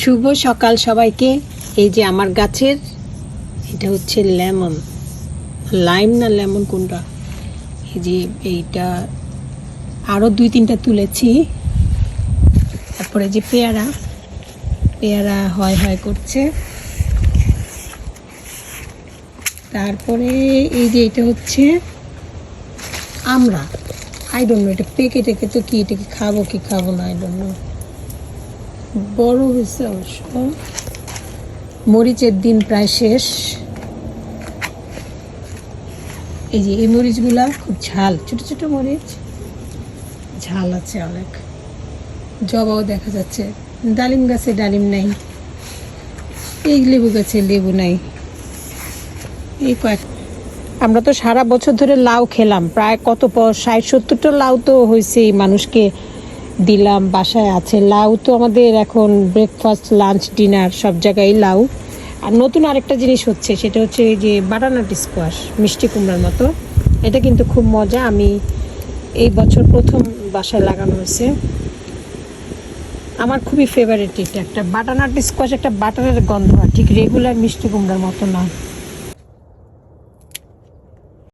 শুভ সকাল সবাইকে। এই যে আমার গাছের এটা হচ্ছে লেমন, লাইম না লেমন কোনটা, এই যে এইটা আরও 2-3টা তুলেছি। তারপরে যে পেয়ারা পেয়ারা হয় হয় করছে। তারপরে এই যে এটা হচ্ছে আমরা আই ডোন্ট নো এটা পেকে টেকে তো কি, এটাকে খাবো কি খাবো না আই ডোন্ট নো। বড় হয়েছে অবশ্য। মরিচের দিন প্রায় শেষ। এই যে এই মরিচগুলা খুব ঝাল, ছোট ছোট মরিচ, ঝাল আছে অনেক। জবাও দেখা যাচ্ছে। ডালিম গাছে ডালিম নাই, এই লেবু গাছে লেবু নাই। এই কয়েক আমরা তো সারা বছর ধরে লাউ খেলাম, প্রায় কত 60-70টা লাউ তো হয়েছে, মানুষকে দিলাম, বাসায় আছে লাউ। তো আমাদের এখন ব্রেকফাস্ট লাঞ্চ ডিনার সব জায়গায় লাউ। আর নতুন আরেকটা জিনিস হচ্ছে, সেটা হচ্ছে এই যে বাটারনাট স্কোয়াশ, মিষ্টি কুমড়ার মতো। এটা কিন্তু খুব মজা, আমি এই বছর প্রথম বাসায় লাগানো হয়েছে। আমার খুবই ফেভারিট এটা। একটা বাটারনাট স্কোয়াশ, একটা বাটারের গন্ধ, ঠিক রেগুলার মিষ্টি কুমড়ার মতো না।